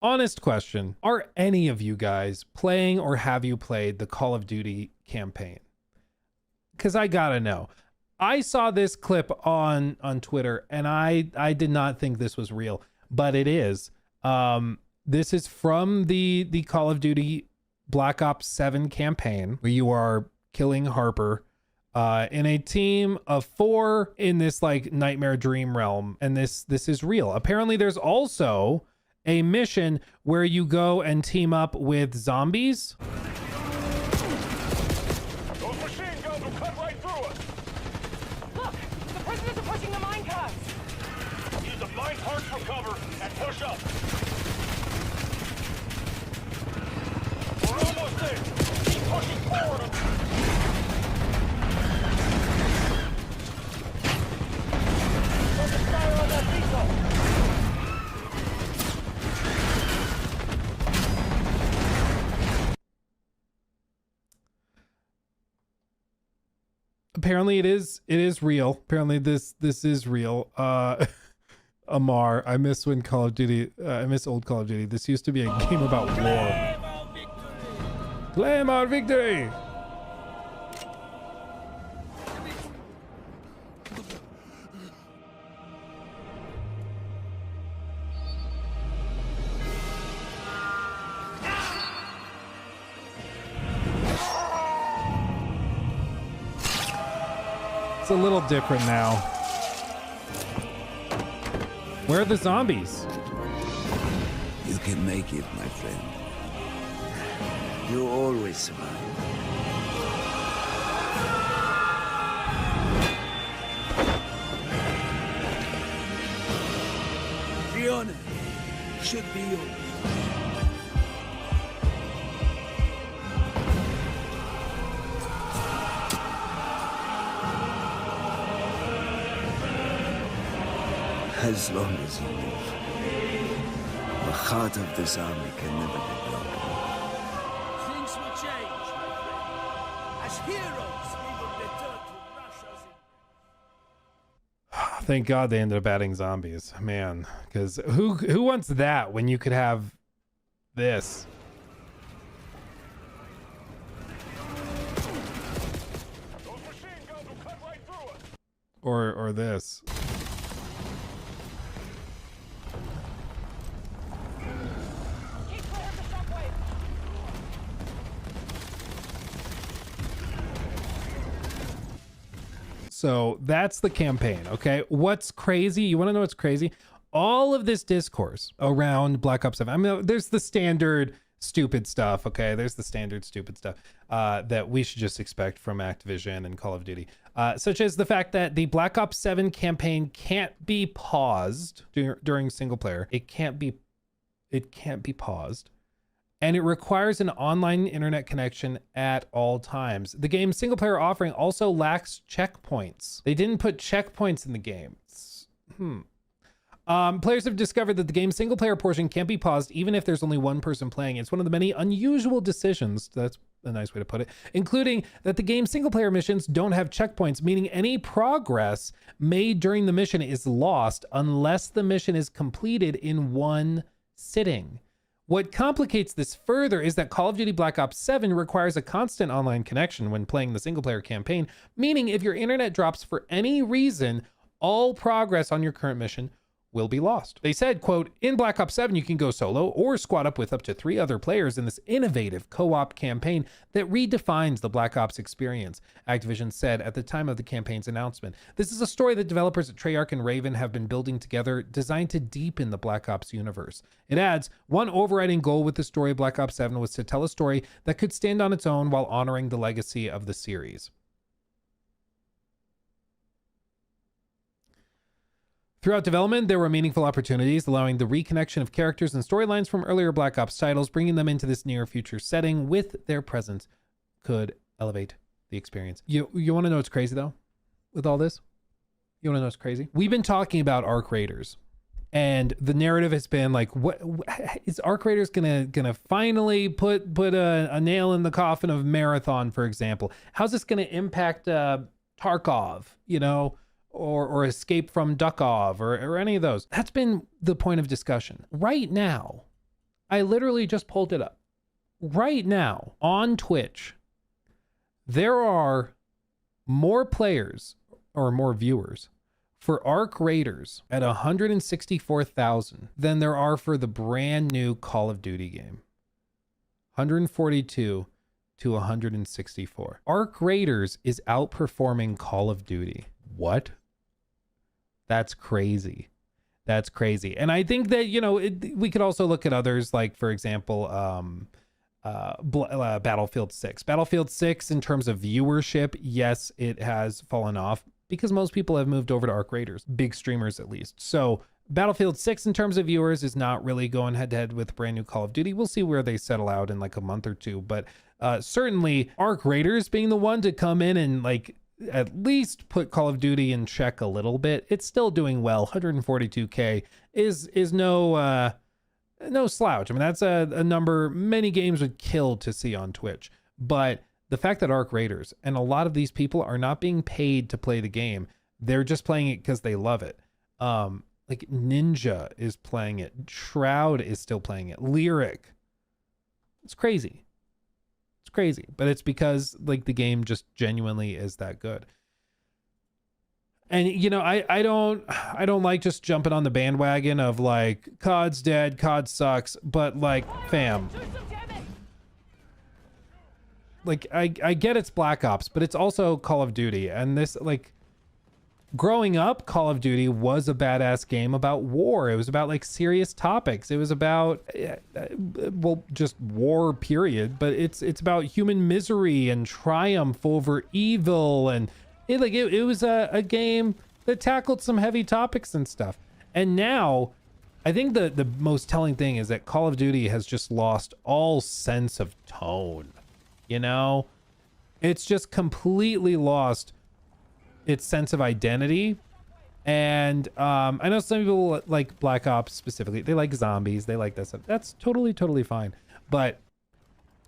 Honest question. Are any of you guys playing or have you played the Call of Duty campaign? Because I gotta know. I saw this clip on Twitter and I did not think this was real, but it is. This is from the Call of Duty Black Ops 7 campaign where you are killing Harper in a team of 4 in this like nightmare dream realm, and this is real. Apparently there's also a mission where you go and team up with zombies. Those machine guns will cut right through us. Look, the prisoners are pushing the minecarts. Use the mine carts for cover and push up. We're almost there. Keep pushing forward. Focus fire on that depot. Apparently it is real. Apparently this is real. Amar, I miss when Call of Duty, I miss old Call of Duty. This used to be a game about war. Claim our victory! It's a little different now. Where are the zombies? You can make it, my friend. You always survive. The honor should be yours. As long as you live, the heart of this army can never be broken. Things will change, my friend. As heroes, we will return to Russia's... Thank God they ended up adding zombies, man. Because who wants that when you could have this? Those machine guns will cut right through us. Or this. Keep clear of the shockwave. So that's the campaign, okay? What's crazy? You want to know what's crazy? All of this discourse around Black Ops 7. I mean, there's the standard stupid stuff, okay? There's the standard stupid stuff that we should just expect from Activision and Call of Duty, such as the fact that the Black Ops 7 campaign can't be paused during single player. It can't be paused. And it requires an online internet connection at all times. The game's single player offering also lacks checkpoints. They didn't put checkpoints in the game. Players have discovered that the game's single player portion can't be paused even if there's only one person playing. It's one of the many unusual decisions, that's a nice way to put it, including that the game's single player missions don't have checkpoints, meaning any progress made during the mission is lost unless the mission is completed in one sitting. What complicates this further is that Call of Duty Black Ops 7 requires a constant online connection when playing the single player campaign, meaning if your internet drops for any reason, all progress on your current mission will be lost. They said, quote, in Black Ops 7, you can go solo or squad up with up to 3 other players in this innovative co-op campaign that redefines the Black Ops experience, Activision said at the time of the campaign's announcement. This is a story that developers at Treyarch and Raven have been building together, designed to deepen the Black Ops universe. It adds, one overriding goal with the story of Black Ops 7 was to tell a story that could stand on its own while honoring the legacy of the series. Throughout development, there were meaningful opportunities, allowing the reconnection of characters and storylines from earlier Black Ops titles, bringing them into this near future setting with their presence could elevate the experience. You want to know what's crazy though with all this? You want to know what's crazy? We've been talking about Arc Raiders, and the narrative has been like, what is Arc Raiders gonna finally put a nail in the coffin of Marathon, for example? How's this gonna impact Tarkov, you know? Or Escape from Duckov or any of those. That's been the point of discussion. Right now, I literally just pulled it up. Right now on Twitch, there are more players or more viewers for Arc Raiders at 164,000 than there are for the brand new Call of Duty game. 142 to 164. Arc Raiders is outperforming Call of Duty. What? That's crazy. That's crazy. And I think that, you know, we could also look at others, like, for example, Battlefield 6. Battlefield 6, in terms of viewership, yes, it has fallen off because most people have moved over to Arc Raiders, big streamers at least. So Battlefield 6 in terms of viewers is not really going head to head with brand new Call of Duty. We'll see where they settle out in like a month or two, but certainly Arc Raiders being the one to come in and like at least put Call of Duty in check a little bit. It's still doing well. 142K is no slouch. I mean, that's a number many games would kill to see on Twitch. But the fact that Arc Raiders and a lot of these people are not being paid to play the game, they're just playing it because they love it. Like Ninja is playing it, Shroud is still playing it, Lyric. It's crazy. It's crazy, but it's because like the game just genuinely is that good. And you know, I don't like just jumping on the bandwagon of like COD's dead, COD sucks, but like fam, like I get it's Black Ops, but it's also Call of Duty. And this, like, growing up, Call of Duty was a badass game about war. It was about like serious topics. It was about well, just war period, but it's about human misery and triumph over evil. And it was a game that tackled some heavy topics and stuff. And now I think the most telling thing is that Call of Duty has just lost all sense of tone. You know, it's just completely lost its sense of identity. And I know some people like Black Ops specifically. They like zombies. They like that stuff. That's totally fine. But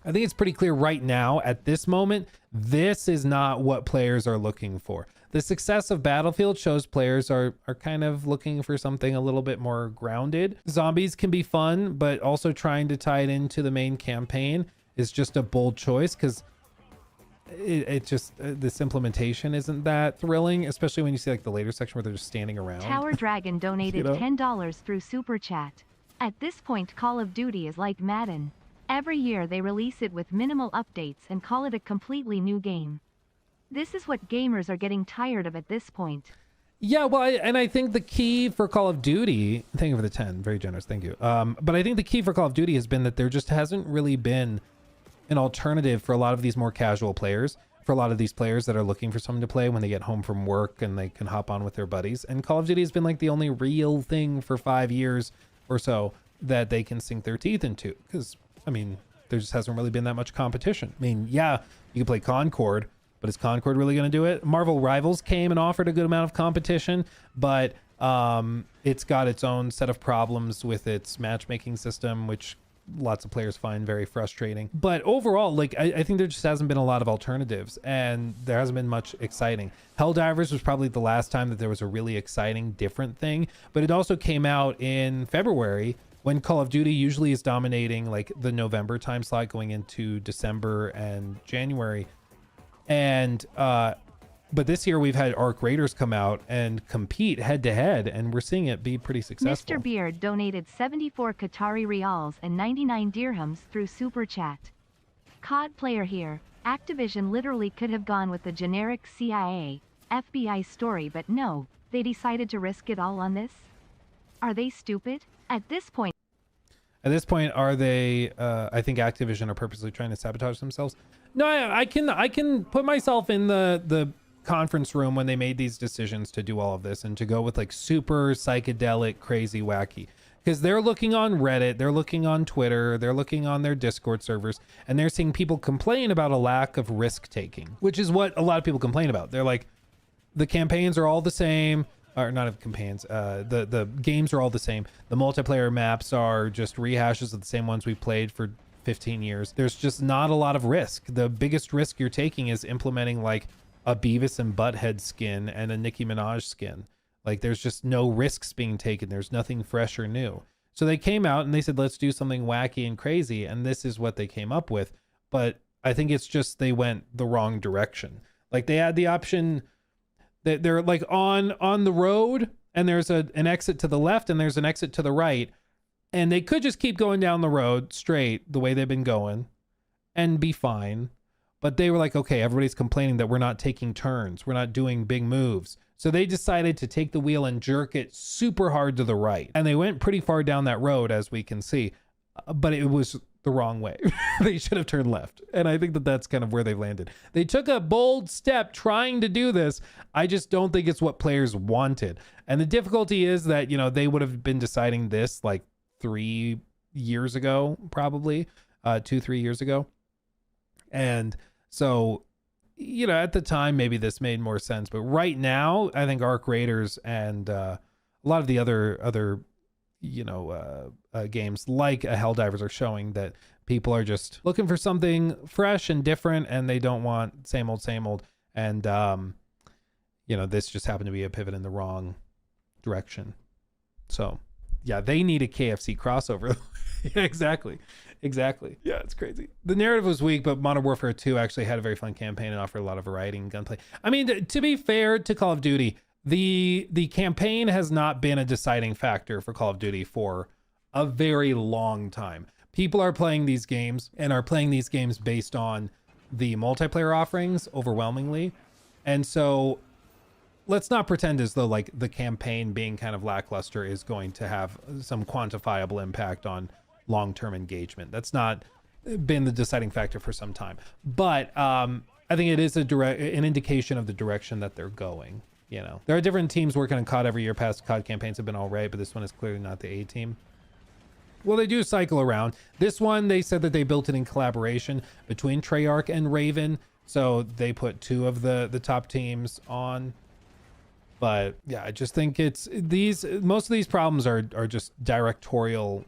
I think it's pretty clear right now at this moment, this is not what players are looking for. The success of Battlefield shows players are kind of looking for something a little bit more grounded. Zombies can be fun, but also trying to tie it into the main campaign is just a bold choice, because it just this implementation isn't that thrilling, especially when you see like the later section where they're just standing around. Tower Dragon donated $10 through Super Chat. At this point, Call of Duty is like Madden. Every year they release it with minimal updates and call it a completely new game. This is what gamers are getting tired of at this point. Yeah, well, I think the key for Call of Duty, thank you for the 10, very generous, thank you. But I think the key for Call of Duty has been that there just hasn't really been an alternative for a lot of these more casual players, for a lot of these players that are looking for something to play when they get home from work and they can hop on with their buddies. And Call of Duty has been like the only real thing for 5 years or so that they can sink their teeth into. Because, I mean, there just hasn't really been that much competition. I mean, yeah, you can play Concord, but is Concord really going to do it? Marvel Rivals came and offered a good amount of competition, but it's got its own set of problems with its matchmaking system, which lots of players find very frustrating. But overall, like I think there just hasn't been a lot of alternatives, and there hasn't been much exciting. Helldivers was probably the last time that there was a really exciting different thing, but it also came out in February, when Call of Duty usually is dominating like the November time slot going into December and January. And but this year we've had Arc Raiders come out and compete head to head, and we're seeing it be pretty successful. Mr. Beard donated 74 Qatari Riyals and 99 dirhams through Super Chat. COD player here. Activision literally could have gone with the generic CIA, FBI story, but no, they decided to risk it all on this? Are they stupid? At this point, are they, I think Activision are purposely trying to sabotage themselves. No, I can put myself in the conference room when they made these decisions to do all of this and to go with like super psychedelic, crazy, wacky, because they're looking on Reddit, they're looking on Twitter, they're looking on their Discord servers, and they're seeing people complain about a lack of risk taking, which is what a lot of people complain about. They're like, the campaigns are all the same, or not campaigns, the games are all the same. The multiplayer maps are just rehashes of the same ones we played for 15 years. There's just not a lot of risk. The biggest risk you're taking is implementing like a Beavis and Butthead skin and a Nicki Minaj skin. Like there's just no risks being taken. There's nothing fresh or new. So they came out and they said, let's do something wacky and crazy. And this is what they came up with. But I think it's just they went the wrong direction. Like they had the option that they're like on the road and there's an exit to the left and there's an exit to the right. And they could just keep going down the road straight the way they've been going and be fine. But they were like, okay, everybody's complaining that we're not taking turns. We're not doing big moves. So they decided to take the wheel and jerk it super hard to the right. And they went pretty far down that road, as we can see. But it was the wrong way. They should have turned left. And I think that that's kind of where they've landed. They took a bold step trying to do this. I just don't think it's what players wanted. And the difficulty is that, you know, they would have been deciding this like 3 years ago, probably 2-3 years ago. And so, you know, at the time, maybe this made more sense. But right now, I think Arc Raiders and a lot of the other you know, games like Helldivers are showing that people are just looking for something fresh and different, and they don't want same old. And, you know, this just happened to be a pivot in the wrong direction. So, yeah, they need a KFC crossover. Yeah, exactly. Yeah, it's crazy. The narrative was weak, but Modern Warfare 2 actually had a very fun campaign and offered a lot of variety in gunplay. I mean, to be fair to Call of Duty, the campaign has not been a deciding factor for Call of Duty for a very long time. People are playing these games and are playing these games based on the multiplayer offerings overwhelmingly. And so let's not pretend as though like the campaign being kind of lackluster is going to have some quantifiable impact on long-term engagement. That's not been the deciding factor for some time. But I think it is an indication of the direction that they're going. You know, there are different teams working on COD every year. Past COD campaigns have been all right, but this one is clearly not the A team. Well, they do cycle around. This one, they said that they built it in collaboration between Treyarch and Raven. So they put 2 of the top teams on. But yeah, I just think it's most of these problems are just directorial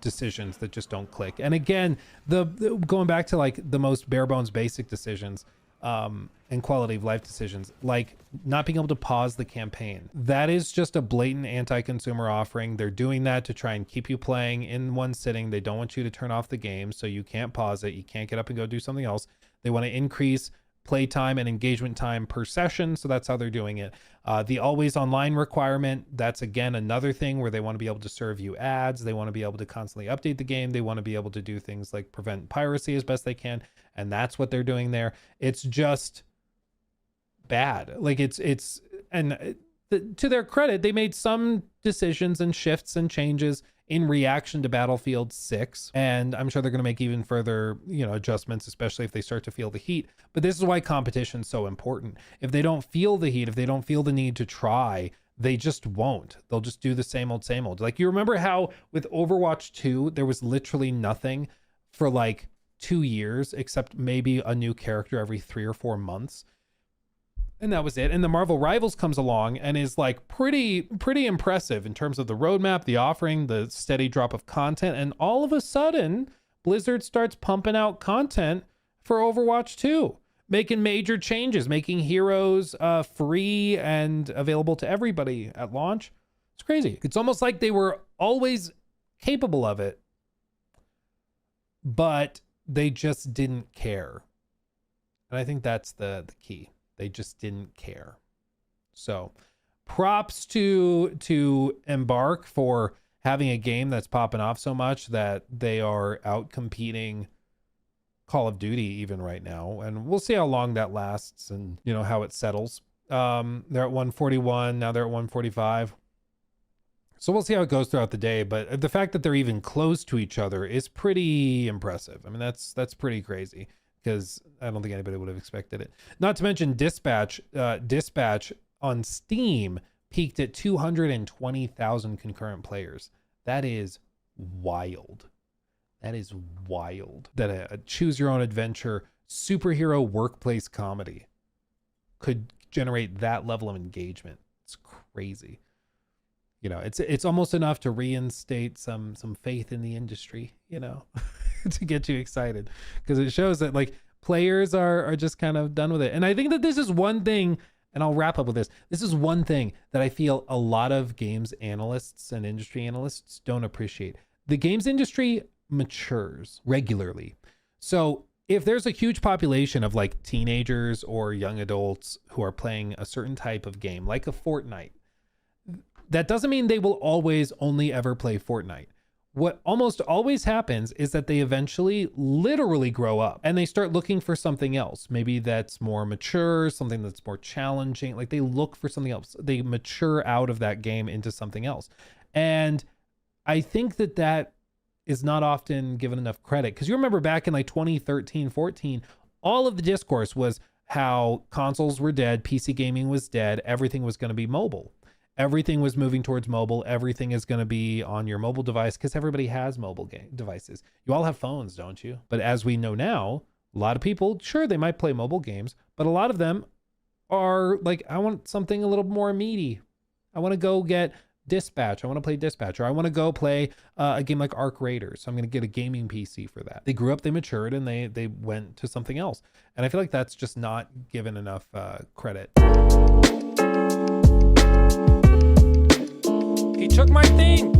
decisions that just don't click. And again, the going back to like the most bare bones basic decisions, and quality of life decisions, like not being able to pause the campaign. That is just a blatant anti-consumer offering. They're doing that to try and keep you playing in one sitting. They don't want you to turn off the game, so you can't pause it. You can't get up and go do something else. They want to increase play time and engagement time per session, so that's how they're doing it. The always online requirement, that's again another thing where they want to be able to serve you ads. They want to be able to constantly update the game. They want to be able to do things like prevent piracy as best they can, and that's what they're doing there. It's just bad. Like it's to their credit, they made some decisions and shifts and changes in reaction to Battlefield 6, and I'm sure they're going to make even further, you know, adjustments, especially if they start to feel the heat. But this is why competition is so important. If they don't feel the heat, if they don't feel the need to try, they just won't. They'll just do the same old. Like, you remember how with Overwatch 2 there was literally nothing for like 2 years except maybe a new character every 3 or 4 months, and that was it. And the Marvel Rivals comes along and is like pretty impressive in terms of the roadmap, the offering, the steady drop of content. And all of a sudden, Blizzard starts pumping out content for Overwatch 2, making major changes, making heroes free and available to everybody at launch. It's crazy. It's almost like they were always capable of it, but they just didn't care. And I think that's the key. They just didn't care. So props to Embark for having a game that's popping off so much that they are out competing Call of Duty even right now. And we'll see how long that lasts and, you know, how it settles. They're at 141. Now they're at 145. So we'll see how it goes throughout the day. But the fact that they're even close to each other is pretty impressive. I mean, that's pretty crazy, because I don't think anybody would have expected it. Not to mention Dispatch on Steam peaked at 220,000 concurrent players. That is wild. That is wild. That a choose your own adventure superhero workplace comedy could generate that level of engagement. It's crazy. You know, it's almost enough to reinstate some faith in the industry, you know, to get you excited, because it shows that like players are just kind of done with it. And I think that this is one thing And I'll wrap up with this. This is one thing that I feel a lot of games analysts and industry analysts don't appreciate. The games industry matures regularly. So if there's a huge population of like teenagers or young adults who are playing a certain type of game, like a Fortnite, that doesn't mean they will always only ever play Fortnite. What almost always happens is that they eventually literally grow up and they start looking for something else. Maybe that's more mature, something that's more challenging. Like they look for something else. They mature out of that game into something else. And I think that that is not often given enough credit, because you remember back in like 2013, 14, all of the discourse was how consoles were dead, PC gaming was dead, everything was going to be mobile. Everything was moving towards mobile. Everything is going to be on your mobile device because everybody has mobile devices. You all have phones, don't you? But as we know now, a lot of people, sure, they might play mobile games, but a lot of them are like, I want something a little more meaty. I want to go get Dispatch. I want to play Dispatch, or I want to go play a game like Arc Raiders. So I'm going to get a gaming PC for that. They grew up, they matured, and they went to something else. And I feel like that's just not given enough credit. He took my thing.